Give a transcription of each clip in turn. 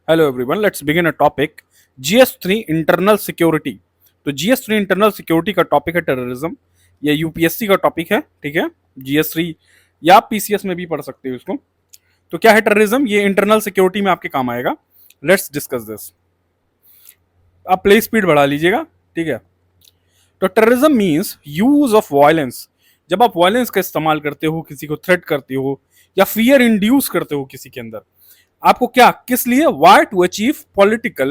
Hello everyone, let's begin a topic GS3 internal security. तो GS3 internal security का topic है terrorism. ये UPSC का टॉपिक है, ठीक है। GS3 या आप पीसीएस में भी पढ़ सकते हो इसको। तो क्या है टेररिज्म? ये इंटरनल सिक्योरिटी में आपके काम आएगा। Let's discuss this. आप प्ले स्पीड बढ़ा लीजिएगा, ठीक है। तो terrorism means use of violence. जब आप वायलेंस का इस्तेमाल करते हो, किसी को थ्रेट करते हो या फियर इंड्यूस करते हो किसी के अंदर, आपको क्या, किस लिए? Why to achieve political,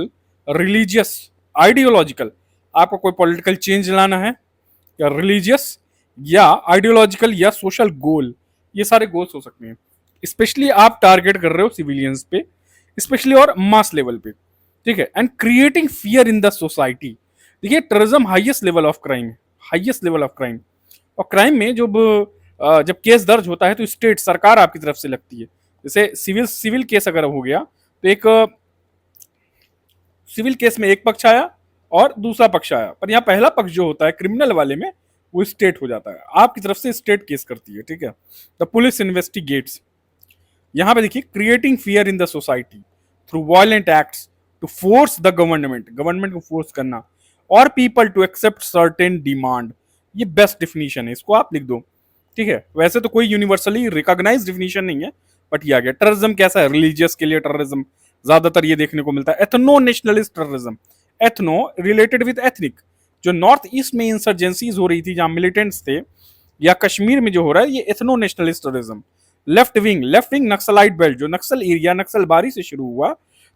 religious, ideological. आपको कोई पॉलिटिकल चेंज लाना है, या रिलीजियस, या आइडियोलॉजिकल, या सोशल गोल। ये सारे गोल्स हो सकते हैं। स्पेशली आप टारगेट कर रहे हो सिविलियंस पे, स्पेशली और मास लेवल पे, ठीक है। And creating fear in the society. देखिए, terrorism highest level of crime, highest level of crime. और क्राइम में जब केस दर्ज होता है तो स्टेट सरकार आपकी तरफ से लगती है। जैसे सिविल सिविल केस अगर हो गया तो एक सिविल केस में एक पक्ष आया और दूसरा पक्ष आया, पर यहाँ पहला पक्ष जो होता है क्रिमिनल वाले में, वो स्टेट हो जाता है। आपकी तरफ से स्टेट केस करती है, ठीक है। The police investigates. यहाँ पे देखिए, creating fear in the society through violent acts to force the government, government को फोर्स करना, और people to accept certain demand. ये बेस्ट डिफिनीशन है, इसको आप लिख दो, ठीक है। वैसे तो कोई यूनिवर्सली रिकॉग्नाइज डिफिनीशन नहीं है, बट ये आ गया। टेररिज्म कैसा है? रिलीजियस के लिए टेररिज्म ज्यादातर ये देखने को मिलता है। Ethno nationalist terrorism, ethno related with ethnic. जो नॉर्थ ईस्ट में इंसर्जेंसीज हो रही थी, जहां मिलिटेंट्स थे, या कश्मीर में जो हो रहा है, ये ethno nationalist terrorism. Left wing, left wing naxalite belt, जो नक्सल एरिया, नक्सलबारी से शुरू हुआ,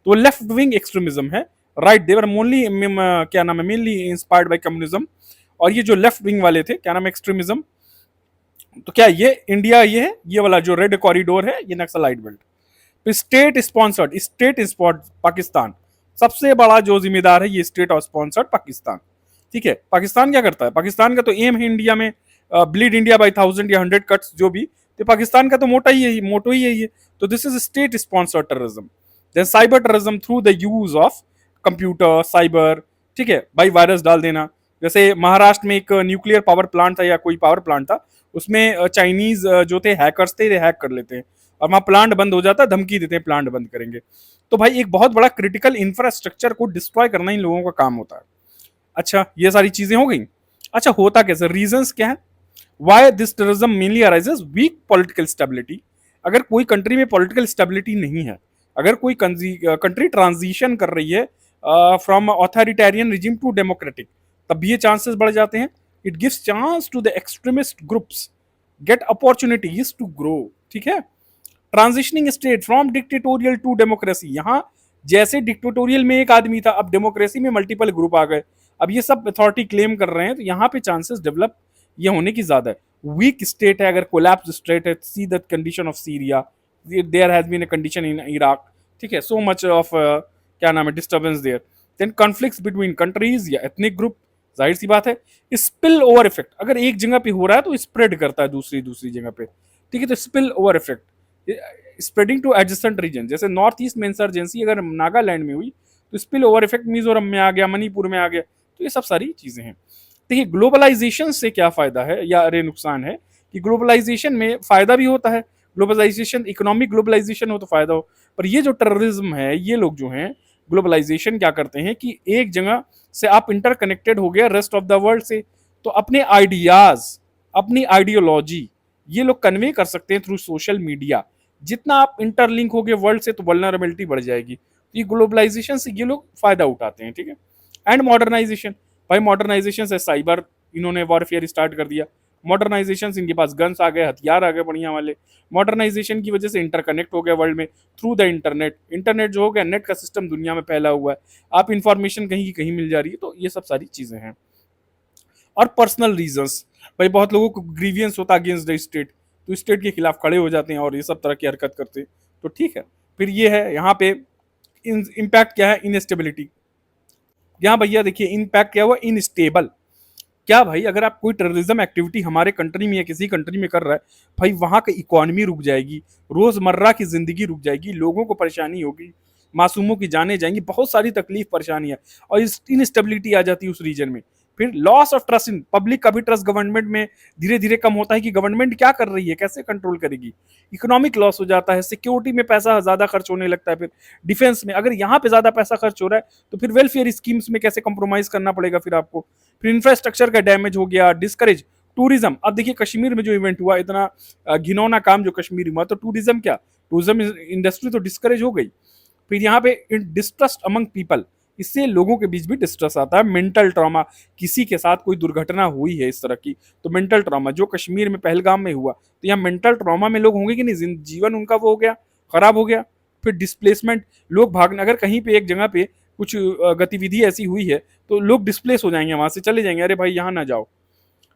तो लेफ्ट विंग एक्सट्रीमिज्म है। राइट, देवर मोनली क्या नाम है, मेनली इंस्पायर्ड बाय कम्युनिज्म। और ये जो लेफ्ट विंग वाले थे, क्या नाम है, एक्सट्रीमिज्म, तो क्या ये इंडिया, ये है, ये वाला जो रेड कॉरिडोर है, ये नक्सलाइट बेल्ट। तो state sponsored, state spot Pakistan, सबसे बड़ा जो जिम्मेदार है ये स्टेट ऑफ स्पॉन्सर्ड पाकिस्तान, ठीक है। पाकिस्तान क्या करता है? पाकिस्तान का तो एम है इंडिया में ब्लीड इंडिया बाई 1000 या 100 कट्स, जो भी। तो पाकिस्तान का तो मोटो ही है ये। तो this is state sponsored terrorism. Then cyber terrorism through the use of computer, cyber, ठीक है, बाई वायरस डाल देना। जैसे महाराष्ट्र में एक न्यूक्लियर पावर प्लांट था, या कोई पावर प्लांट था, उसमें चाइनीज जो थे हैकर्स थे, हैक कर लेते हैं, और वहां प्लांट बंद हो जाता है, धमकी देते हैं प्लांट बंद करेंगे। तो भाई एक बहुत बड़ा क्रिटिकल इंफ्रास्ट्रक्चर को डिस्ट्रॉय करना इन लोगों का काम होता है। अच्छा, ये सारी चीजें हो गई। अच्छा, होता कैसे? रीजंस क्या है? Why this terrorism mainly arises? Weak political stability. अगर कोई कंट्री में पॉलिटिकल स्टेबिलिटी नहीं है, अगर कोई कंट्री ट्रांजिशन कर रही है from authoritarian regime to democratic, तब ये चांसेस बढ़ जाते हैं। It gives chance to the extremist groups get opportunities to grow, ठीक है। Transitioning state from dictatorial to democracy. यहां जैसे डिक्टेटोरियल में एक आदमी था, अब डेमोक्रेसी में मल्टीपल ग्रुप आ गए, अब ये सब अथॉरिटी क्लेम कर रहे हैं, तो यहाँ पे चांसेस डेवलप ये होने की ज्यादा है। वीक स्टेट है, अगर कोलैप्स स्टेट है, see the condition of Syria, there has been a condition in Iraq, ठीक है। सो मच ऑफ क्या नाम है, disturbance there. Then conflicts between countries या एथनिक ग्रुप, जाहिर सी बात है। स्पिल ओवर इफेक्ट, अगर एक जगह पे हो रहा है तो स्प्रेड करता है दूसरी दूसरी जगह पे, ठीक है। तो spill over effect, spreading to adjacent region. जैसे नॉर्थ ईस्ट में इंसर्जेंसी अगर नागालैंड में हुई, तो स्पिल ओवर इफेक्ट मिजोरम में आ गया, मणिपुर में आ गया। तो ये सब सारी चीजें हैं। देखिए, ग्लोबलाइजेशन से क्या फायदा है या अरे नुकसान है, कि ग्लोबलाइजेशन में फायदा भी होता है। ग्लोबलाइजेशन, इकोनॉमिक ग्लोबलाइजेशन हो तो फायदा हो, पर ये जो टेररिज्म है, ये लोग जो हैं ग्लोबलाइजेशन क्या करते हैं कि एक जगह से आप इंटरकनेक्टेड हो गया रेस्ट ऑफ द वर्ल्ड से, तो अपने आइडियाज, अपनी आइडियोलॉजी ये लोग कन्वे कर सकते हैं थ्रू सोशल मीडिया। जितना आप इंटरलिंक हो गए वर्ल्ड से, तो वल्नरेबिलिटी बढ़ जाएगी। तो ये ग्लोबलाइजेशन से ये लोग फायदा उठाते हैं, ठीक है। एंड मॉडर्नाइजेशन, भाई मॉडर्नाइजेशन से साइबर, इन्होंने वॉरफेयर स्टार्ट कर दिया। मॉडर्नाइजेशन से इनके पास गन्स आ गए, हथियार आ गए बढ़िया वाले। मॉडर्नाइजेशन की वजह से इंटरकनेक्ट हो गया वर्ल्ड में थ्रू द इंटरनेट। इंटरनेट जो हो गया, नेट का सिस्टम दुनिया में फैला हुआ है, आप इंफॉर्मेशन कहीं की कहीं मिल जा रही है। तो ये सब सारी चीजें हैं। और पर्सनल रीजंस, भाई बहुत लोगों को ग्रीवियंस होता है अगेंस्ट द स्टेट, तो स्टेट के खिलाफ खड़े हो जाते हैं और ये सब तरह की हरकत करते हैं। तो ठीक है, फिर ये है यहाँ पे इम्पैक्ट क्या है, इनस्टेबिलिटी। यहाँ भैया देखिए, इम्पैक्ट क्या हुआ, इनस्टेबल। क्या भाई, अगर आप कोई टेररिज्म एक्टिविटी हमारे कंट्री में या किसी कंट्री में कर रहा है, भाई वहां की इकोनॉमी रुक जाएगी, रोजमर्रा की जिंदगी रुक जाएगी, लोगों को परेशानी होगी, मासूमों की जानें जाएंगी, बहुत सारी तकलीफ परेशानी है, और इनस्टेबिलिटी आ जाती है उस रीजन में। फिर loss of trust in public का भी ट्रस्ट गवर्नमेंट में धीरे धीरे कम होता है कि गवर्नमेंट क्या कर रही है, कैसे कंट्रोल करेगी। इकोनॉमिक लॉस हो जाता है, सिक्योरिटी में पैसा ज्यादा खर्च होने लगता है, फिर डिफेंस में अगर यहाँ पे ज्यादा पैसा खर्च हो रहा है तो फिर वेलफेयर स्कीम्स में कैसे कंप्रोमाइज करना पड़ेगा फिर आपको। फिर इंफ्रास्ट्रक्चर का डैमेज हो गया, डिस्करेज टूरिज्म। अब देखिए कश्मीर में जो इवेंट हुआ, इतना घिनौना काम जो कश्मीर में हुआ, तो टूरिज्म क्या, टूरिज्म इंडस्ट्री तो डिस्करेज हो गई। फिर यहाँ पे डिस्ट्रस्ट अमंग पीपल, इससे लोगों के बीच भी डिस्ट्रेस आता है। मेंटल ट्रॉमा, किसी के साथ कोई दुर्घटना हुई है इस तरह की तो मेंटल ट्रॉमा, जो कश्मीर में पहलगाम में हुआ, तो यहाँ मेंटल ट्रॉमा में लोग होंगे कि नहीं, जीवन उनका वो हो गया, खराब हो गया। फिर डिस्प्लेसमेंट, लोग भागने, अगर कहीं पे एक जगह पे कुछ गतिविधि ऐसी हुई है तो लोग डिस्प्लेस हो जाएंगे, वहां से चले जाएंगे, अरे भाई यहाँ ना जाओ।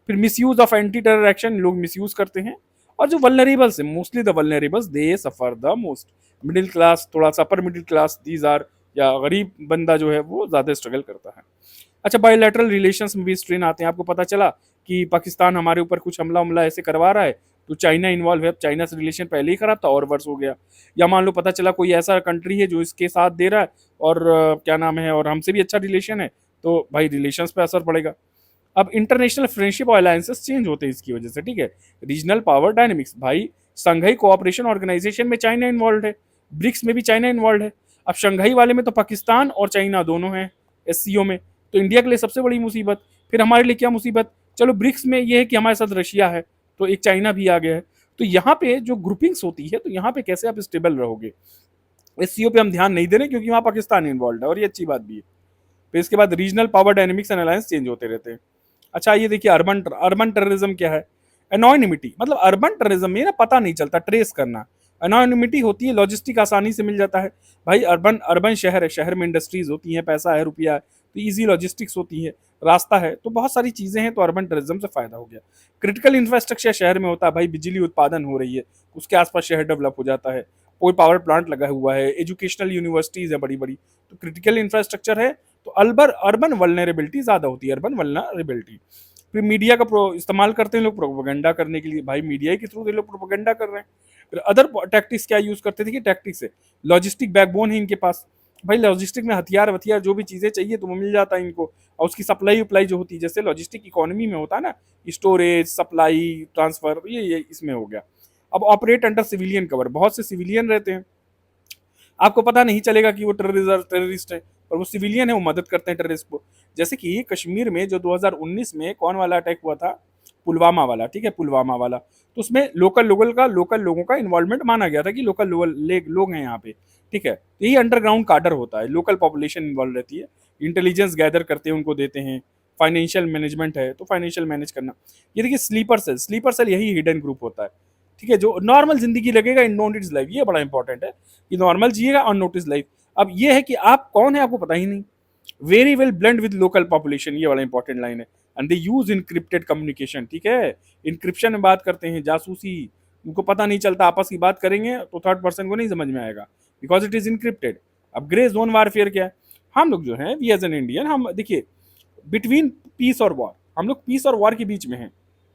फिर misuse of anti terror action, लोग मिसयूज करते हैं। और जो वल्नरेबल्स है, mostly the vulnerables they suffer the most. Middle class, थोड़ा सा upper middle class, these are, या गरीब बंदा जो है वो ज्यादा स्ट्रगल करता है। अच्छा, बायोलैटरल रिलेशंस में भी स्ट्रेन आते हैं। आपको पता चला कि पाकिस्तान हमारे ऊपर कुछ हमला हमला ऐसे करवा रहा है तो चाइना इन्वॉल्व है, चाइना से रिलेशन पहले ही खराब था और वर्ष हो गया। या मान लो पता चला कोई ऐसा कंट्री है जो इसके साथ दे रहा है और क्या नाम है, और हमसे भी अच्छा रिलेशन है, तो भाई रिलेशंस पे असर पड़ेगा। अब इंटरनेशनल फ्रेंडशिप और अलायंसेस चेंज होते हैं इसकी वजह से, ठीक है। रीजनल पावर डायनेमिक्स, भाई संघाई कोऑपरेशन ऑर्गेनाइजेशन में चाइना इन्वॉल्व है, ब्रिक्स में भी चाइना इन्वॉल्व है। अब शंघाई वाले में तो पाकिस्तान और चाइना दोनों हैं एससीओ में, तो इंडिया के लिए सबसे बड़ी मुसीबत। फिर हमारे लिए क्या मुसीबत, चलो ब्रिक्स में ये है कि हमारे साथ रशिया है, तो एक चाइना भी आ गया है। तो यहाँ पे जो ग्रुपिंग्स होती है, तो यहाँ पे कैसे आप स्टेबल रहोगे। एससीओ पे हम ध्यान नहीं दे रहे क्योंकि वहाँ पाकिस्तान इन्वॉल्व है, और ये अच्छी बात भी है। फिर इसके बाद regional power dynamics and alliance change होते रहते हैं। अच्छा, ये देखिए अर्बन टेररिज्म क्या है। एनोनिमिटी, मतलब अर्बन टेररिज्म में ना पता नहीं चलता ट्रेस करना। एनोनिमिटी होती है, लॉजिस्टिक आसानी से मिल जाता है। भाई अर्बन अर्बन शहर है, शहर में इंडस्ट्रीज होती हैं, पैसा है, रुपया है, तो इजी लॉजिस्टिक्स होती है, रास्ता है, तो बहुत सारी चीजें हैं, तो अर्बन टेररिज्म से फायदा हो गया। क्रिटिकल इंफ्रास्ट्रक्चर शहर में होता है, भाई बिजली उत्पादन हो रही है, उसके आसपास शहर डेवलप हो जाता है, कोई पावर प्लांट लगा हुआ है, एजुकेशनल यूनिवर्सिटीज है बड़ी बड़ी, तो क्रिटिकल इंफ्रास्ट्रक्चर है, तो अर्बन वल्नरेबिलिटी ज्यादा होती है, अर्बन वल्नरेबिलिटी। फिर मीडिया का इस्तेमाल करते हैं लोग प्रोपेगेंडा करने के लिए, भाई मीडिया के थ्रू लोग प्रोपेगेंडा कर रहे हैं। फिर अदर टैक्टिक्स क्या यूज करते थे कि टैक्टिक्स है, लॉजिस्टिक बैकबोन है इनके पास, भाई लॉजिस्टिक में हथियार वथियार जो भी चीजें चाहिए तो वो मिल जाता है इनको, और उसकी सप्लाई उप्लाई जो होती है, जैसे लॉजिस्टिक इकोनॉमी में होता है ना, स्टोरेज, सप्लाई, ट्रांसफर, ये इसमें हो गया। अब ऑपरेट अंडर सिविलियन कवर, बहुत से सिविलियन रहते हैं, आपको पता नहीं चलेगा कि वो टेररिस्ट है, और वो सिविलियन है, वो मदद करते हैं टेररिस्ट को। जैसे कि कश्मीर में जो 2019 में कौन वाला अटैक हुआ था, पुलवामा वाला, ठीक है, पुलवामा वाला, तो उसमें लोकल लोगों का इन्वॉल्वमेंट माना गया था कि लोकल लोग हैं यहाँ पे, ठीक है। यही अंडरग्राउंड काडर होता है, लोकल पॉपुलेशन इन्वॉल्व रहती है, इंटेलिजेंस गैदर करते हैं, उनको देते हैं, फाइनेंशियल मैनेजमेंट है तो फाइनेंशियल मैनेज करना। ये देखिए स्लीपर सेल यही हिडन ग्रुप होता है, ठीक है, जो नॉर्मल जिंदगी लगेगा इन नोटिस लाइफ, ये बड़ा इंपॉर्टेंट है कि नॉर्मल जिएगा ऑन नोटिस लाइफ। अब ये है कि आप कौन है आपको पता ही नहीं। Very well blend with local population, ये वाला इंपॉर्टेंट लाइन है। And they use encrypted communication, ठीक है, इनक्रिप्शन में बात करते हैं, जासूसी, उनको पता नहीं चलता, आपस की बात करेंगे तो थर्ड पर्सन को नहीं समझ में आएगा, बिकॉज इट इज इनक्रिप्टेड। अब ग्रे जोन वारफेयर क्या है, हम लोग जो है वी एज एन इंडियन, हम देखिए बिटवीन पीस और वॉर, हम लोग पीस और वॉर के बीच में हैं,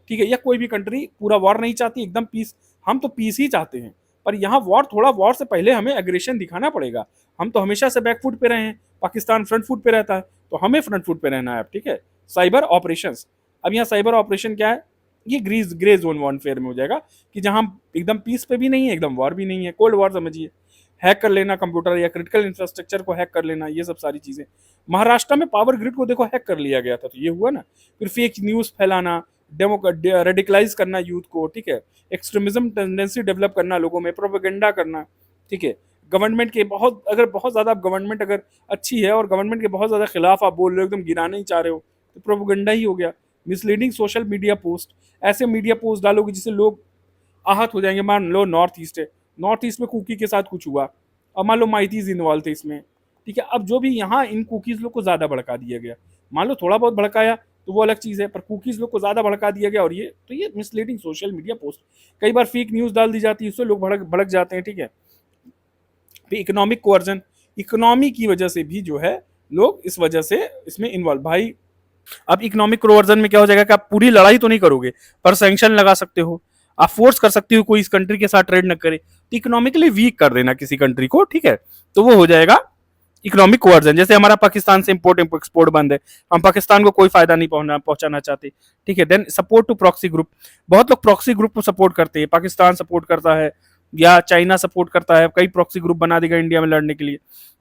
ठीक है, या कोई भी कंट्री पूरा वॉर नहीं चाहती, एकदम पीस, हम तो पीस ही चाहते हैं, पर यहाँ वॉर, थोड़ा वॉर से पहले हमें एग्रेशन दिखाना पड़ेगा। हम तो हमेशा से बैक फुट पे रहे हैं, पाकिस्तान फ्रंट फुट पे रहता है, तो हमें फ्रंट फुट पे रहना है, ठीक है। साइबर ऑपरेशंस, अब यहाँ साइबर ऑपरेशन क्या है, ये ग्रे जोन वॉरफेयर में हो जाएगा कि जहां एकदम पीस पे भी नहीं है, एकदम वॉर भी नहीं है, कोल्ड वॉर समझिए, हैक कर लेना कंप्यूटर या क्रिटिकल इंफ्रास्ट्रक्चर को हैक कर लेना, ये सब सारी चीजें। महाराष्ट्र में पावर ग्रिड को देखो हैक कर लिया गया था, तो ये हुआ ना। फिर फेक न्यूज फैलाना, रेडिकलाइज करना यूथ को, ठीक है, एक्सट्रीमिज्म टेंडेंसी डेवलप करना लोगों में, प्रोपेगेंडा करना, ठीक है। गवर्नमेंट के बहुत ज्यादा गवर्नमेंट अगर अच्छी है और गवर्नमेंट के बहुत ज्यादा खिलाफ आप बोल रहे हो, एकदम गिराना ही चाह रहे हो, तो प्रोपेगेंडा ही हो गया। मिसलीडिंग सोशल मीडिया पोस्ट, ऐसे मीडिया पोस्ट डालोगे जिससे लोग आहत हो जाएंगे। मान लो नॉर्थ ईस्ट है, नॉर्थ ईस्ट में कुकी के साथ कुछ हुआ, अब मान लो माइतीज इन्वॉल्व थे इसमें, ठीक है। अब जो भी यहाँ इन कुकीज लोग को ज्यादा भड़का दिया गया, मान लो थोड़ा बहुत भड़काया तो वो अलग चीज है, पर कुकीज लोग को ज्यादा भड़का दिया गया, और ये मिसलीडिंग सोशल मीडिया पोस्ट, कई बार फेक न्यूज डाल दी जाती है, उससे लोग भड़क जाते हैं, ठीक है। फिर इकोनॉमिक कोअर्जन, इकोनॉमी की वजह से भी जो है लोग इस वजह से इसमें इन्वॉल्व। भाई अब इकोनॉमिक कोअर्जन में क्या हो जाएगा कि आप पूरी लड़ाई तो नहीं करोगे, पर सैंक्शन लगा सकते हो, आप फोर्स कर सकते हो कोई इस कंट्री के साथ ट्रेड न करे, तो इकोनॉमिकली वीक कर देना किसी कंट्री को, ठीक है, तो वो हो जाएगा इकोनॉमिक कोअर्जन, जैसे हमारा पाकिस्तान से इंपोर्ट एक्सपोर्ट बंद है, हम पाकिस्तान को कोई फायदा नहीं पहुंचाना चाहते, ठीक है। Then support to proxy group, बहुत लोग प्रॉक्सी ग्रुप को सपोर्ट करते हैं, पाकिस्तान सपोर्ट करता है या चाइना सपोर्ट करता है, कई प्रॉक्सी ग्रुप बना देगा इंडिया में लड़ने के लिए।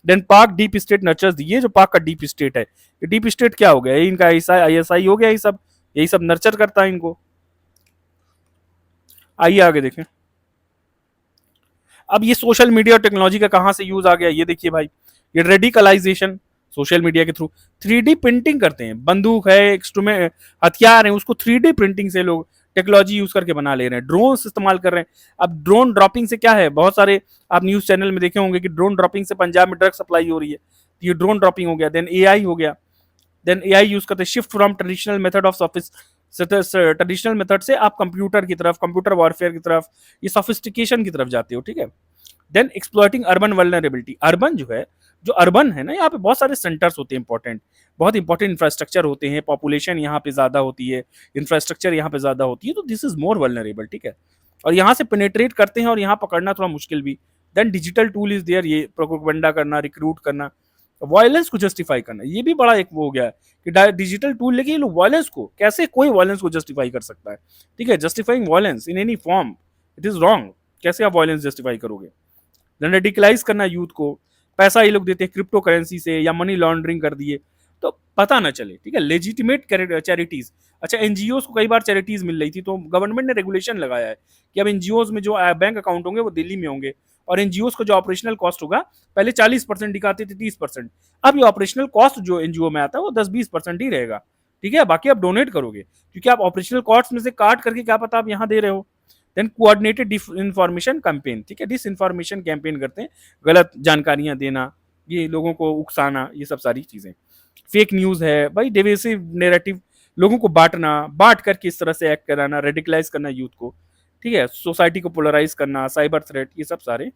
देन पाक डीप स्टेट नर्चर्स, ये जो पाक का डीप स्टेट है, ये डीप स्टेट क्या हो गया, इनका ISI हो गया, यही सब नर्चर करता है इनको। आइए आगे देखें। अब ये सोशल मीडिया और टेक्नोलॉजी का कहां से यूज आ गया, ये देखिए भाई, ये रेडिकलाइजेशन सोशल मीडिया के थ्रू 3D प्रिंटिंग करते हैं, बंदूक है, इंस्ट्रूमेंट, हथियार है, उसको 3D प्रिंटिंग से लोग टेक्नोलॉजी यूज करके बना ले रहे हैं, ड्रोन इस्तेमाल कर रहे हैं। अब ड्रोन ड्रॉपिंग से क्या है, बहुत सारे आप न्यूज चैनल में देखे होंगे कि ड्रोन ड्रॉपिंग से पंजाब में ड्रग सप्लाई हो रही है, ये ड्रोन ड्रॉपिंग हो गया। देन AI हो गया, देन AI यूज करते हैं, shift from traditional method of office, traditional method से आप कंप्यूटर की तरफ, कंप्यूटर वॉरफेयर की तरफ, ये सोफिस्टिकेशन की तरफ जाते हो, ठीक है। Then exploiting urban vulnerability, urban जो है, जो अर्बन है ना, यहाँ पे बहुत सारे सेंटर्स होते हैं इंपॉर्टेंट, बहुत इंपॉर्टेंट इंफ्रास्ट्रक्चर होते हैं, पॉपुलेशन यहाँ पे ज्यादा होती है, इंफ्रास्ट्रक्चर यहाँ पे ज्यादा होती है, तो दिस इज मोर वल्नरेबल, ठीक है। और यहाँ से पेनेट्रेट करते हैं और यहाँ पकड़ना थोड़ा मुश्किल भी। Then digital tool is there, ये प्रोपेगेंडा करना, रिक्रूट करना, वायलेंस को जस्टिफाई करना, ये भी बड़ा एक वो हो गया है कि डिजिटल टूल लेके ये लोग वायलेंस को, कैसे कोई वायलेंस को जस्टिफाई कर सकता है, ठीक है। Justifying violence in any form, it is wrong, कैसे आप वायलेंस जस्टिफाई करोगे। रेडिकलाइज करना यूथ को, पैसा ये लोग देते हैं क्रिप्टो करेंसी से या मनी लॉन्ड्रिंग कर दिए तो पता ना चले, ठीक है। लेजिटिमेट चैरिटीज, अच्छा एनजीओ को कई बार चैरिटीज मिल रही थी, तो गवर्नमेंट ने रेगुलेशन लगाया है कि अब एनजीओ में जो बैंक अकाउंट होंगे वो दिल्ली में होंगे, और एनजीओ का जो ऑपरेशनल कॉस्ट होगा, पहले 40% दिखाते थे, 30%, अब ये ऑपरेशनल कॉस्ट जो एनजीओ में आता है वो 10-20% ही रहेगा, ठीक है। बाकी आप डोनेट करोगे, क्योंकि आप ऑपरेशनल कॉस्ट में से काट करके क्या पता आप यहाँ दे रहे हो। देन कोऑर्डिनेटेड इन्फॉर्मेशन कैंपेन, ठीक है, डिस इन्फॉर्मेशन कैंपेन करते हैं, गलत जानकारियां देना, ये लोगों को उकसाना, ये सब सारी चीजें। फेक न्यूज है भाई, डिवेसिव नैरेटिव, लोगों को बांट करके इस तरह से एक्ट कराना, रेडिकलाइज करना यूथ को, ठीक है, सोसाइटी को पोलराइज करना, साइबर थ्रेट, ये सब सारे,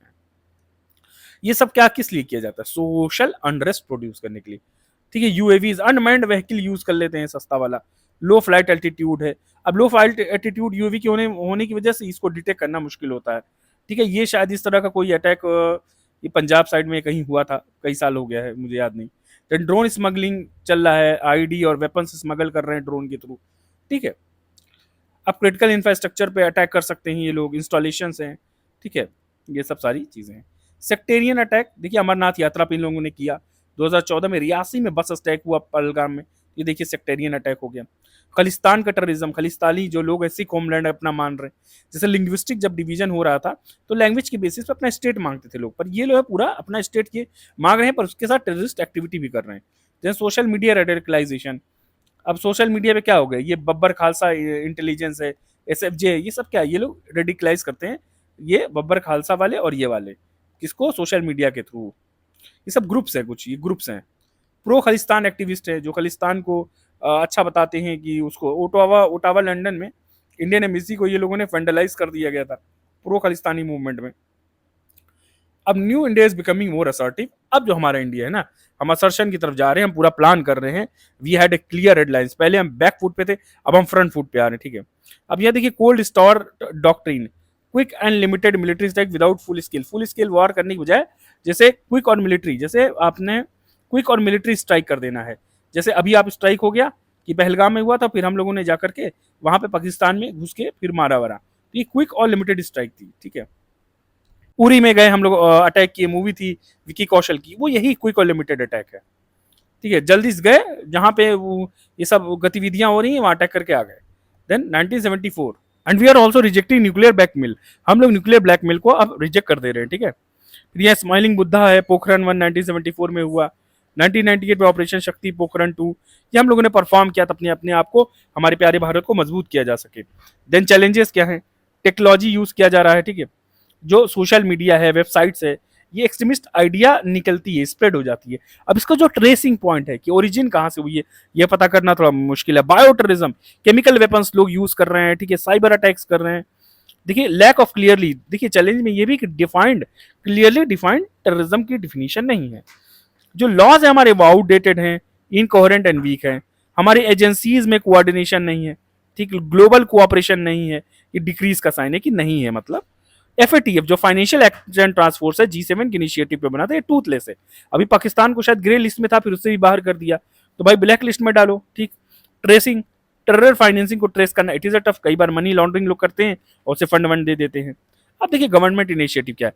ये सब क्या किस लिए किया जाता है, सोशल अनरेस्ट प्रोड्यूस करने के लिए, ठीक है। यूएवीज, अनमैन्ड व्हीकल यूज कर लेते हैं सस्ता वाला, लो फ्लाइट एल्टीट्यूड है, अब लो फ्लाइट एल्टीट्यूड यूएवी के होने की वजह से इसको डिटेक्ट करना मुश्किल होता है, ठीक है। ये शायद इस तरह का कोई अटैक ये पंजाब साइड में कहीं हुआ था, कई साल हो गया है, मुझे याद नहीं। देन ड्रोन स्मगलिंग चल रहा है, आईडी और वेपन स्मगल कर रहे हैं ड्रोन के थ्रू, ठीक है। अब क्रिटिकल इंफ्रास्ट्रक्चर पे अटैक कर सकते हैं ये लोग, इंस्टॉलेशन हैं, ठीक है, ये सब सारी चीजें हैं। सेक्टेरियन अटैक, देखिए अमरनाथ यात्रा पे इन लोगों ने किया, 2014 में रियासी में बस अटैक हुआ पहलगाम में, ये देखिए सेक्टेरियन अटैक हो गया। खालिस्तान का टेररिज्म, खालिस्तानी जो लोग ऐसी होमलैंड अपना मान रहे हैं, जैसे लिंग्विस्टिक जब डिवीजन हो रहा था तो लैंग्वेज के बेसिस पे अपना स्टेट मांगते थे लोग, पर ये लोग पूरा अपना स्टेट के मांग रहे हैं, पर उसके साथ टेररिस्ट एक्टिविटी भी कर रहे हैं। जैसे सोशल मीडिया रेडिकलाइजेशन, अब सोशल मीडिया पे क्या हो गया, ये बब्बर खालसा इंटेलिजेंस है, SFJ है, ये सब क्या है, ये लोग रेडिकलाइज करते हैं, ये बब्बर खालसा वाले और ये वाले, किसको, सोशल मीडिया के थ्रू। ये सब ग्रुप्स हैं, कुछ ये ग्रुप्स हैं। प्रो खालिस्तान एक्टिविस्ट है, जो खालिस्तान को अच्छा बताते हैं कि उसको ओटावा लंदन में इंडियन एम्बेसी को ये लोगों ने वेंडलाइज कर दिया गया था प्रो खालिस्तानी मूवमेंट में। अब new India is becoming more assertive, अब जो हमारा इंडिया है ना, हम असर्शन की तरफ जा रहे हैं, हम पूरा प्लान कर रहे हैं, we had a clear headlines, पहले हम बैक फुट पे थे, अब हम फ्रंट फुट पे आ रहे हैं, ठीक है। अब यह देखिए cold store doctrine, quick and limited military strike without full scale war करने की बजाय, जैसे क्विक और मिलिट्री, जैसे आपने क्विक और मिलिट्री स्ट्राइक कर देना है, जैसे अभी आप स्ट्राइक हो गया कि पहलगाम में हुआ था, फिर हम लोगों ने जाकर के वहां पे पाकिस्तान में घुस के फिर मारा वरा, तो ये क्विक और लिमिटेड स्ट्राइक थी, ठीक है। उरी में गए हम लोग, अटैक किए, मूवी थी विकी कौशल की, वो यही क्विक और लिमिटेड अटैक है, ठीक है। जल्दी से गए जहां पे वो ये सब गतिविधियां हो रही हैं वहां अटैक करके आ गए। Then 1974, and we are also rejecting nuclear blackmail, हम लोग न्यूक्लियर ब्लैकमेल को अब रिजेक्ट कर दे रहे हैं, ठीक है। फिर यहाँ स्माइलिंग बुद्धा है, पोखरण 1 1974 में हुआ, 1998 में ऑपरेशन शक्ति, पोखरण 2, ये हम लोगों ने परफॉर्म किया था अपने आप को, हमारे प्यारे भारत को मजबूत किया जा सके। देन चैलेंजेस क्या है, टेक्नोलॉजी यूज किया जा रहा है, ठीक है, जो सोशल मीडिया है, वेबसाइट्स है, ये एक्सट्रीमिस्ट आइडिया निकलती है, स्प्रेड हो जाती है। अब इसका जो ट्रेसिंग पॉइंट है कि ओरिजिन कहाँ से हुई है, ये पता करना थोड़ा मुश्किल है। बायो टेररिज्म, केमिकल वेपन्स लोग यूज कर रहे हैं, ठीक है, साइबर अटैक्स कर रहे हैं। देखिए लैक ऑफ क्लियरली, देखिए चैलेंज में ये भी कि क्लियरली डिफाइंड टेररिज्म की डिफिनीशन नहीं है। जो लॉज है हमारे वो आउटडेटेड हैं, इनकोहेरेंट एंड वीक है, हमारी एजेंसीज में कोऑर्डिनेशन नहीं है, ठीक, ग्लोबल कोऑपरेशन नहीं है, ये डिक्रीज का साइन है कि नहीं है, मतलब FATF जो फाइनेंशियल एक्शन टास्क फोर्स है G7 के इनिशिएटिव पे बना था, ये टूथलेस है। अभी पाकिस्तान को शायद ग्रे लिस्ट में था, फिर उससे भी बाहर कर दिया, तो भाई ब्लैक लिस्ट में डालो। ठीक, ट्रेसिंग, टेरर फाइनेंसिंग को ट्रेस करना इट इज अ टफ। कई बार मनी लॉन्ड्रिंग लोग करते हैं और उसे फंड वंड दे देते हैं। अब देखिए गवर्नमेंट इनिशिएटिव क्या है।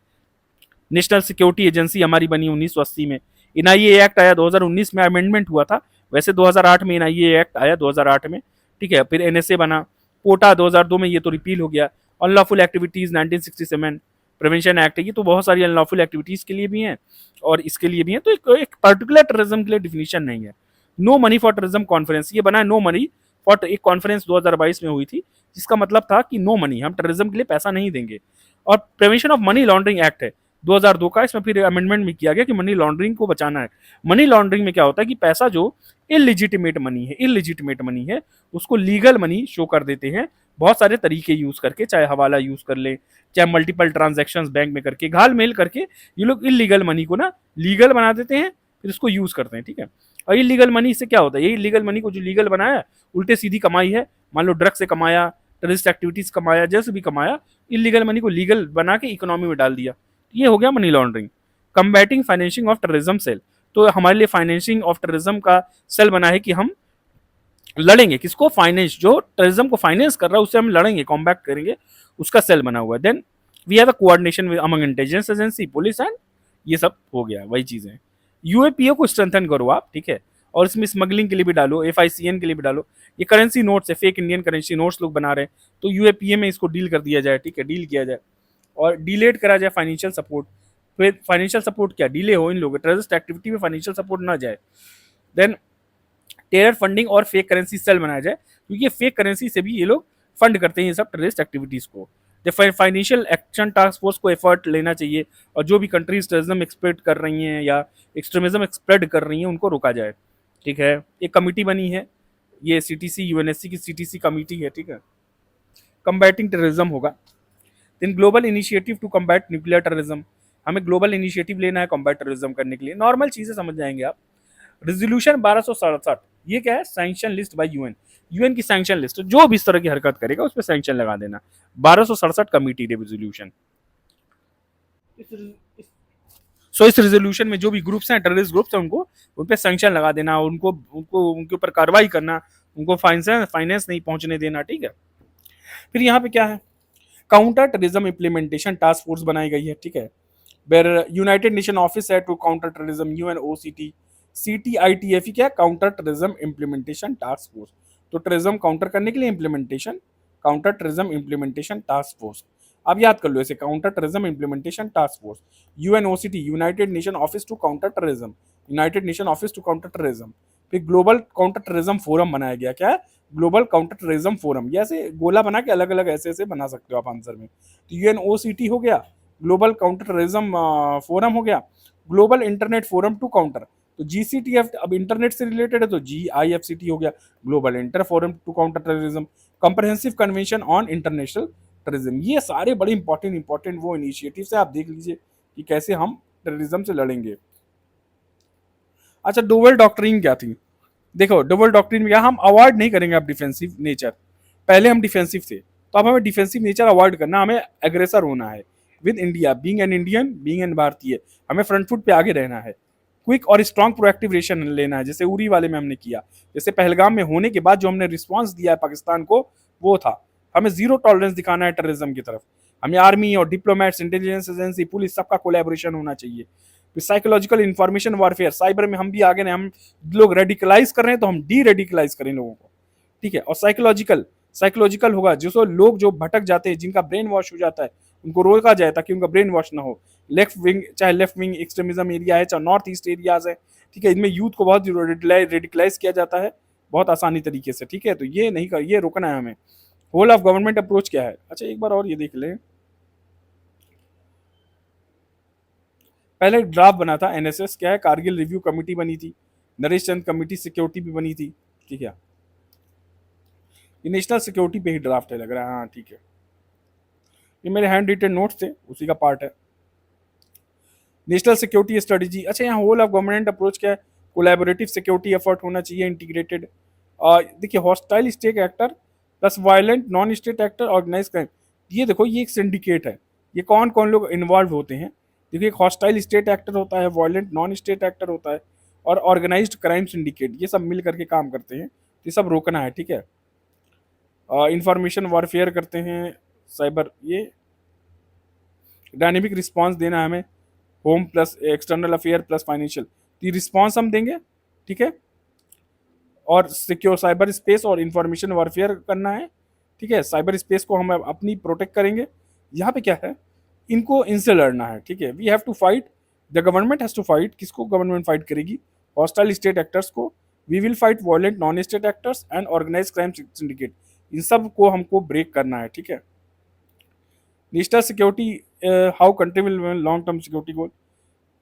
नेशनल सिक्योरिटी एजेंसी हमारी बनी 1980 में। NIA एक्ट आया 2019 में, अमेंडमेंट हुआ था। वैसे 2008 में NIA एक्ट आया 2008 में, ठीक है। फिर NSA बना, पोटा 2002 में, ये तो रिपील हो गया। अनलॉफुल एक्टिविटीज 1967 प्रिवेंशन एक्ट है, ये तो बहुत सारी अनलॉफुल एक्टिविटीज के लिए भी हैं और इसके लिए भी है। तो एक पर्टिकुलर टेररिज्म के लिए डिफिनीशन नहीं है। No money for terrorism conference, ये बना है नो मनी फॉर, एक कॉन्फ्रेंस 2022 में हुई थी जिसका मतलब था कि नो मनी, हम टेररिज्म के लिए पैसा नहीं देंगे। और prevention of money laundering act है 2002 का, इसमें फिर अमेंडमेंट भी किया गया कि मनी लॉन्ड्रिंग को बचाना है। मनी लॉन्ड्रिंग में क्या होता है कि पैसा जो इलिजिटिमेट मनी है उसको लीगल मनी शो कर देते हैं बहुत सारे तरीके यूज करके, चाहे हवाला यूज कर ले, चाहे मल्टीपल ट्रांजैक्शंस बैंक में करके, घाल मेल करके ये लोग इलीगल मनी को ना लीगल बना देते हैं, फिर इसको यूज करते हैं। ठीक है, और इलीगल मनी से क्या होता है, ये इलीगल मनी को जो लीगल बनाया उल्टे सीधी कमाई है। मान लो ड्रग से कमाया, टेररिस्ट एक्टिविटीज कमाया, जैसे भी कमाया, इलीगल मनी को लीगल बना के इकोनॉमी में डाल दिया, ये हो गया money laundering. Combating financing of terrorism cell, तो हमारे लिए फाइनेंसिंग ऑफ टेररिज्म का सेल बना है कि हम लड़ेंगे किसको, फाइनेंस, जो टेररिज्म को फाइनेंस कर रहा है उससे हम लड़ेंगे, कॉम्बैट करेंगे, उसका सेल बना हुआ है। Then we have a coordination among intelligence agency, police and, ये सब हो गया वही चीजें। UAPO को स्ट्रेंथन करो आप, ठीक है, और इसमें स्मगलिंग के लिए भी डालो, FICN के लिए भी डालो। ये करेंसी नोट्स है, फेक इंडियन करेंसी नोट्स लोग बना रहे हैं, तो UAPA में इसको डील कर दिया जाए, ठीक है, डील किया जाए और डिलेट करा जाए फाइनेंशियल सपोर्ट। फिर फाइनेंशियल सपोर्ट क्या डिले हो, इन लोगों टेररिस्ट एक्टिविटी में फाइनेंशियल सपोर्ट ना जाए। देन टेरर फंडिंग और फेक करेंसी सेल बनाया जाए, क्योंकि ये फेक करेंसी से भी ये लोग फंड करते हैं ये सब टेररिस्ट एक्टिविटीज को। फाइनेंशियल एक्शन टास्क फोर्स को एफर्ट लेना चाहिए और जो भी कंट्रीज टेररिज्म एक्सपेक्ट कर रही हैं या एक्सट्रीमिज्म स्प्रेड कर रही हैं उनको रोका जाए। ठीक है, एक कमिटी बनी है, ये CTC UNSC की CTC कमिटी है, ठीक है, कम्बैटिंग टेररिज्म होगा। Then global initiative to combat nuclear terrorism, हमें ग्लोबल इनिशिएटिव लेना है कम्बैट टेररिज्म करने के लिए। नॉर्मल चीजें समझ जाएंगे आप। रेजोल्यूशन 1267, ये क्या है, सैंक्शन लिस्ट बाय यूएन की सैंक्शन लिस्ट, जो भी इस तरह की हरकत करेगा उस पर सैंक्शन लगा देना। 1267 कमिटी रेजोल्यूशन। सो इस रेजोल्यूशन में जो भी ग्रुप्स हैं, टेररिस्ट ग्रुप्स हैं, उनको उन पर सैंक्शन लगा देना, उनको उनको उनके ऊपर कार्रवाई करना, उनको फाइनेंस नहीं पहुंचने देना। ठीक है, फिर यहाँ पे क्या है, counter terrorism implementation task force बनाई गई है, ठीक है, वेयर यूनाइटेड नेशन ऑफिस है to counter terrorism, UNOCT CTITF क्या है, counter terrorism implementation task force. तो टेररिज्म काउंटर करने के लिए implementation, counter terrorism implementation task force. अब याद कर लो इसे, counter terrorism implementation task force, UNOCT united nation office to counter terrorism, united nation office to counter terrorism. फिर ग्लोबल काउंटर टेररिज्म फोरम बनाया गया, क्या है, ग्लोबल काउंटर टेररिज्म फोरम। ये ऐसे गोला बना के अलग अलग ऐसे ऐसे बना सकते हो आप आंसर में। तो UNOCT हो गया, ग्लोबल काउंटर टेररिज्म फोरम हो गया, global internet forum to counter, तो GCTF अब इंटरनेट से रिलेटेड है तो GIFCT हो गया, global inter forum to counter terrorism, comprehensive convention on international terrorism. ये सारे बड़े इंपॉर्टेंट वो इनिशिएटिव है, आप देख लीजिए कि कैसे हम टेररिज्म से लड़ेंगे। अच्छा, डोवेल डॉक्ट्रिन क्या थी, देखो डोवेल डॉक्ट्रिन में क्या, हम अवॉइड नहीं करेंगे आप डिफेंसिव नेचर, पहले हम डिफेंसिव थे तो अब हमें डिफेंसिव नेचर अवॉइड करना, हमें एग्रेसर होना है। With India being an Indian, being an भारतीय, हमें फ्रंट फुट पे आगे रहना है। क्विक और स्ट्रॉन्ग प्रोएक्टिव रिएक्शन लेना है, जैसे उरी वाले में हमने किया, जैसे पहलगाम में होने के बाद जो हमने रिस्पॉन्स दिया है पाकिस्तान को, वो था हमें जीरो टॉलरेंस दिखाना है टेररिज्म की तरफ। हमें आर्मी और डिप्लोमेट्स, इंटेलिजेंस एजेंसी, पुलिस, सबका कोलैबोरेशन होना चाहिए। फिर साइकोलॉजिकल इंफॉर्मेशन वॉरफेयर, साइबर में हम भी आगे नहीं, हम लोग रेडिकलाइज कर रहे हैं तो हम डी रेडिकलाइज करें लोगों को, ठीक है। और साइकोलॉजिकल होगा, जो लोग जो भटक जाते हैं, जिनका ब्रेन वॉश हो जाता है, उनको रोका जाए ताकि उनका ब्रेन वॉश ना हो। लेफ्ट विंग, चाहे लेफ्ट विंग एक्सट्रीमिज्म एरिया है, चाहे नॉर्थ ईस्ट एरियाज है, ठीक है, इनमें यूथ को बहुत रेडिकलाइज किया जाता है बहुत आसानी तरीके से, ठीक है। तो ये नहीं कर, ये रोकना है हमें। होल ऑफ गवर्नमेंट अप्रोच क्या है, अच्छा एक बार और ये देख लें, पहले ड्राफ्ट बना था NSS, क्या है, कारगिल रिव्यू कमेटी बनी थी, नरेश चंद कमेटी सिक्योरिटी भी बनी थी, ठीक है। ये नेशनल सिक्योरिटी पे ही ड्राफ्ट है लग रहा है, हाँ ठीक है, ये मेरे हैंड रिटन नोट्स थे उसी का पार्ट है। नेशनल सिक्योरिटी स्ट्रेटेजी, अच्छा यहाँ होल ऑफ गवर्नमेंट अप्रोच क्या है, कोलैबोरेटिव सिक्योरिटी एफर्ट होना चाहिए, इंटीग्रेटेड। देखिए hostile state actor plus violent non state actor, organize crime, ये देखो ये एक सिंडिकेट है, ये कौन कौन लोग इन्वॉल्व होते हैं? देखिए, एक हॉस्टाइल स्टेट एक्टर होता है, वायलेंट नॉन स्टेट एक्टर होता है, और ऑर्गेनाइज्ड क्राइम सिंडिकेट, ये सब मिल करके काम करते हैं। ये सब रोकना है, ठीक है। इंफॉर्मेशन वॉरफेयर करते हैं साइबर, ये डायनेमिक रिस्पांस देना है हमें, home plus external affair plus financial, ये रिस्पांस हम देंगे, ठीक है। और सिक्योर साइबर स्पेस और इंफॉर्मेशन वॉरफेयर करना है, ठीक है। साइबर स्पेस को हम अपनी प्रोटेक्ट करेंगे। यहाँ पे क्या है, इनको इनसे लड़ना है, ठीक है। We have to fight, the government has to fight, किसको गवर्नमेंट फाइट करेगी? हॉस्टाइल स्टेट एक्टर्स को। We will fight violent non state actors and organise crime syndicate, इन सब को हमको ब्रेक करना है, ठीक है। National security, how country will long term security goal.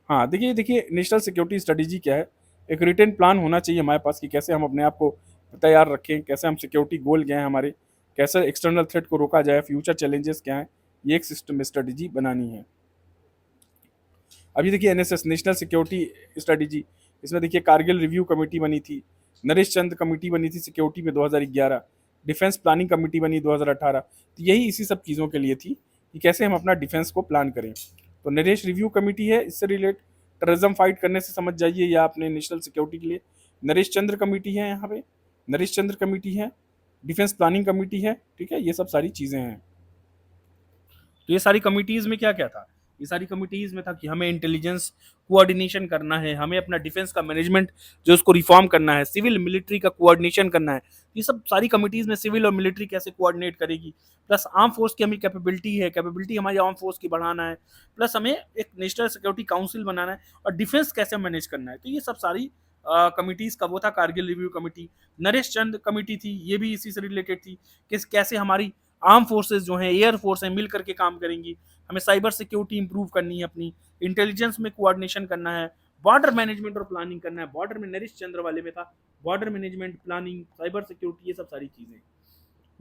हाँ, देखिए देखिए, नेशनल सिक्योरिटी स्ट्रेटेजी क्या है? एक रिटेन प्लान होना चाहिए हमारे पास कि कैसे हम अपने आप को तैयार रखें, कैसे हम सिक्योरिटी गोल क्या हैं हमारे, कैसे एक्सटर्नल थ्रेट को रोका जाए, फ्यूचर चैलेंजेस क्या हैं, ये एक सिस्टम स्ट्रेटेजी बनानी है। अभी देखिए एनएसएस, नेशनल सिक्योरिटी स्ट्रेटेजी, इसमें देखिए कारगिल रिव्यू कमेटी बनी थी, नरेश चंद कमेटी बनी थी सिक्योरिटी में 2011, डिफेंस प्लानिंग कमेटी बनी 2018। तो यही इसी सब चीज़ों के लिए थी कि कैसे हम अपना डिफेंस को प्लान करें। तो नरेश रिव्यू कमेटी है, इससे रिलेट टेररिज्म फाइट करने से समझ जाइए, या अपने नेशनल सिक्योरिटी के लिए नरेश चंद्र कमेटी है, यहाँ पे नरेश चंद्र कमेटी है, डिफेंस प्लानिंग कमेटी है, ठीक है। ये सब सारी चीज़ें हैं। तो ये सारी कमिटीज़ में क्या क्या था? ये सारी कमिटीज़ में था कि हमें इंटेलिजेंस कोऑर्डिनेशन करना है, हमें अपना डिफेंस का मैनेजमेंट जो उसको रिफॉर्म करना है, सिविल मिलिट्री का कोऑर्डिनेशन करना है। ये सब सारी कमिटीज़ में सिविल और मिलिट्री कैसे कोऑर्डिनेट करेगी, प्लस आर्म फोर्स की हमें कैपेबिलिटी हमारी आर्म फोर्स की बढ़ाना है, प्लस हमें एक नेशनल सिक्योरिटी काउंसिल बनाना है, और डिफेंस कैसे मैनेज करना है। तो ये सब सारी कमिटीज़ का वो था कारगिल रिव्यू कमेटी। नरेश चंद कमेटी थी, ये भी इसी से रिलेटेड थी कि कैसे हमारी आर्म फोर्सेज जो हैं, एयर फोर्स हैं, मिल करके काम करेंगी, हमें साइबर सिक्योरिटी इंप्रूव करनी है, अपनी इंटेलिजेंस में कोऑर्डिनेशन करना है, बॉर्डर मैनेजमेंट और प्लानिंग करना है। बॉर्डर में नरेश चंद्र वाले में था border management, planning, cyber security, ये सब सारी चीजें।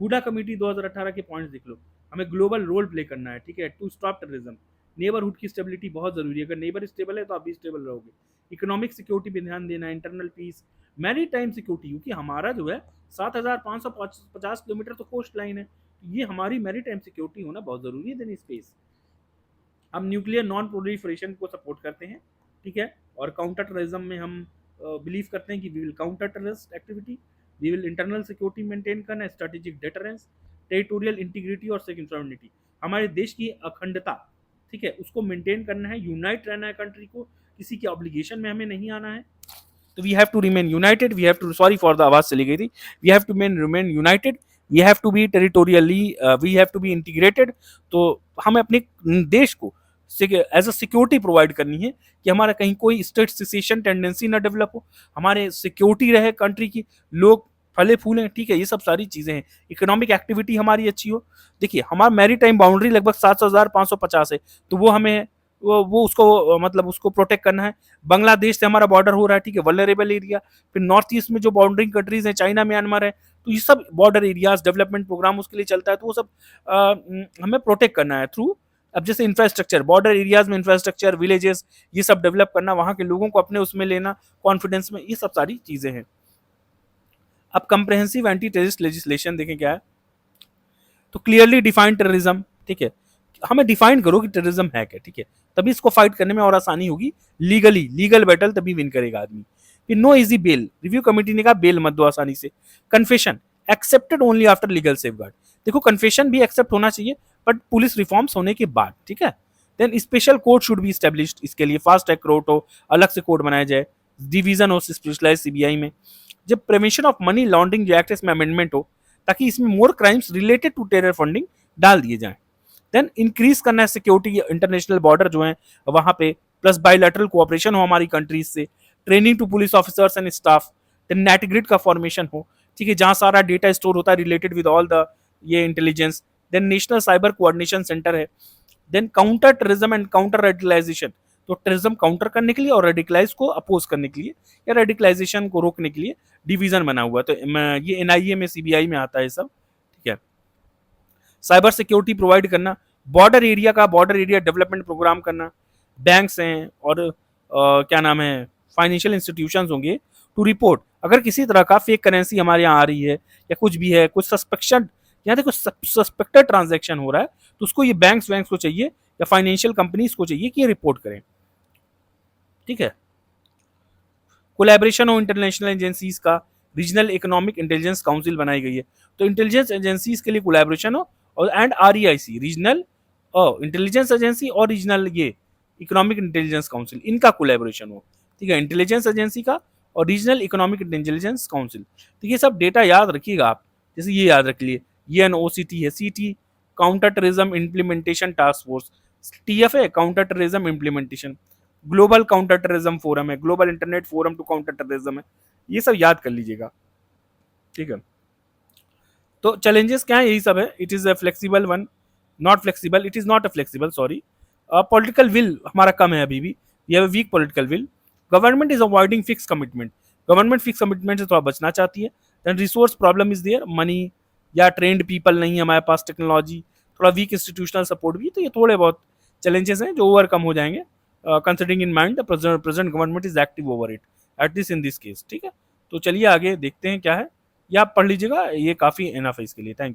हुडा कमेटी 2018 के पॉइंट्स देख लो, हमें ग्लोबल रोल प्ले करना है, ठीक है, टू स्टॉप टेररिज्म। नेबरहुड की स्टेबिलिटी बहुत जरूरी है, अगर नेबर स्टेबल है तो आप भी स्टेबल रहोगे। इकोनॉमिक सिक्योरिटी पे ध्यान देना है, internal peace, maritime security, क्योंकि हमारा जो है 7,550 किलोमीटर तो कोस्ट लाइन है, ये हमारी मैरी टाइम सिक्योरिटी होना बहुत जरूरी है। देन स्पेस, हम न्यूक्लियर नॉन प्रोलिफरेशन को सपोर्ट करते हैं, ठीक है। और काउंटर टेररिज्म में हम बिलीव करते हैं कि we will counter terrorist activity, we will internal security maintain करना, स्ट्रेटेजिक डेटरेंस, टेरिटोरियल इंटीग्रिटी और सिक्योरिटी, हमारे देश की अखंडता, ठीक है, उसको मेंटेन करना है, यूनाइट रहना है कंट्री को, किसी के ऑब्लिगेशन में हमें नहीं आना है। तो we have to remain united, we have to, sorry for the आवाज चली गई थी, we have to remain united, we have to be territorially, we have to be integrated. तो हमें अपने देश को एज अ सिक्योरिटी प्रोवाइड करनी है कि हमारा कहीं कोई स्टेट सिसेशन टेंडेंसी ना डेवलप हो, हमारे सिक्योरिटी रहे कंट्री की, लोग फले फूलें, ठीक है। ये सब सारी चीजें हैं। इकोनॉमिक एक्टिविटी हमारी अच्छी हो। देखिए, हमारा मैरी टाइम बाउंड्री लगभग 7,550 है, तो वो हमें वो उसको मतलब उसको प्रोटेक्ट करना है। बांग्लादेश से हमारा बॉर्डर हो रहा है, ठीक है, वल्नरेबल एरिया। फिर नॉर्थ ईस्ट में जो बाउंड्रिंग कंट्रीज हैं, चाइना, म्यांमार है, तो ये सब बॉर्डर एरियाज, डेवलपमेंट प्रोग्राम उसके लिए चलता है, तो वो सब हमें प्रोटेक्ट करना है थ्रू, अब जैसे इंफ्रास्ट्रक्चर, बॉर्डर एरियाज में इंफ्रास्ट्रक्चर, विलेजेस, ये सब डेवलप करना, वहां के लोगों को अपने उसमें लेना, कॉन्फिडेंस में, ये सब सारी चीजें हैं। अब कंप्रेहेंसिव एंटी टेररिस्ट लेजिस्लेशन देखें क्या है। तो क्लियरली डिफाइंड टेररिज्म, ठीक है, हमें डिफाइन करो कि टेररिज्म है क्या, ठीक है, तभी इसको फाइट करने में और आसानी होगी। लीगल बैटल तभी विन करेगा आदमी। फिर no easy bail, review committee ने कहा बेल मत दो आसानी से। Confession accepted only after legal safeguard, देखो कन्फेशन भी एक्सेप्ट होना चाहिए बट पुलिस रिफॉर्म्स होने के बाद, ठीक है। Then special court should be established, इसके लिए फास्ट ट्रैक कोर्ट हो, अलग से कोर्ट बनाया जाए, डिवीजन हो स्पेशलाइज सीबीआई में। जब प्रिवेंशन ऑफ मनी लॉन्ड्रिंग जो एक्ट इसमें अमेंडमेंट हो, ताकि इसमें more crimes related to terror funding डाल दिए जाएं। देन इंक्रीज करना है सिक्योरिटी, इंटरनेशनल बॉर्डर जो है वहां पे, प्लस बायलैटरल कोऑपरेशन हो हमारी कंट्रीज से, training to police officers and staff, then net grid का फॉर्मेशन हो, ठीक है, जहां सारा डेटा स्टोर होता है रिलेटेड विद ऑल द ये intelligence. Then national cyber coordination centre है। Then counter terrorism and counter radicalisation, तो टेररिज्म काउंटर करने के लिए और रेडिकलाइज को अपोज करने के लिए या रेडिकलाइजेशन को रोकने के लिए डिवीजन बना हुआ है। तो ये एनआईए में, सीबीआई में आता है सब, ठीक है। साइबर सिक्योरिटी प्रोवाइड करना, बॉर्डर एरिया डेवलपमेंट प्रोग्राम करना, बैंक्स हैं और क्या नाम है, फाइनेंशियल इंस्टीट्यूशंस होंगे टू रिपोर्ट अगर किसी तरह का फेक करेंसी हमारे यहाँ आ रही है या कुछ भी है, कुछ सस्पेक्शन, यहाँ देखो सस्पेक्टेड ट्रांजैक्शन हो रहा है, तो उसको ये बैंक्स को चाहिए या फाइनेंशियल कंपनीज को चाहिए कि ये रिपोर्ट करें, ठीक है। कोलैबोरेशन ऑफ इंटरनेशनल एजेंसीज का रीजनल इकोनॉमिक इंटेलिजेंस काउंसिल बनाई गई है। तो इंटेलिजेंस एजेंसीज के लिए कोलैबोरेशन हो, और एंड आरईआईसी रीजनल इंटेलिजेंस एजेंसी और रीजनल ये इकोनॉमिक इंटेलिजेंस काउंसिल, इनका कोलैबोरेशन हो, ठीक है, इंटेलिजेंस एजेंसी का और रीजनल इकोनॉमिक इंटेलिजेंस काउंसिल। तो ये सब डेटा याद रखिएगा आप, जैसे ये याद रख लिए, ये एनओसीटी है, CT counter terrorism implementation task force, TF है counter terrorism implementation, global counter terrorism forum है, global internet forum to counter terrorism है, ये सब याद कर लीजिएगा, ठीक है। तो चैलेंजेस क्या है, यही सब है। It is a flexible one, not flexible, it is not a flexible, sorry. Political will हमारा कम है अभी भी, we have a weak political will. Government is avoiding fix commitment, government fix commitment से थोड़ा बचना चाहती है। Then resource problem is there, money या ट्रेंड पीपल नहीं है हमारे पास, टेक्नोलॉजी, थोड़ा वीक इंस्टीट्यूशनल सपोर्ट भी, तो ये थोड़े बहुत चैलेंजेस हैं जो ओवरकम हो जाएंगे, considering in mind the present government is active over it, at least in this case, ठीक है। तो चलिए आगे देखते हैं क्या है, ये आप पढ़ लीजिएगा, ये काफ़ी इनफ है इसके लिए। Thank you.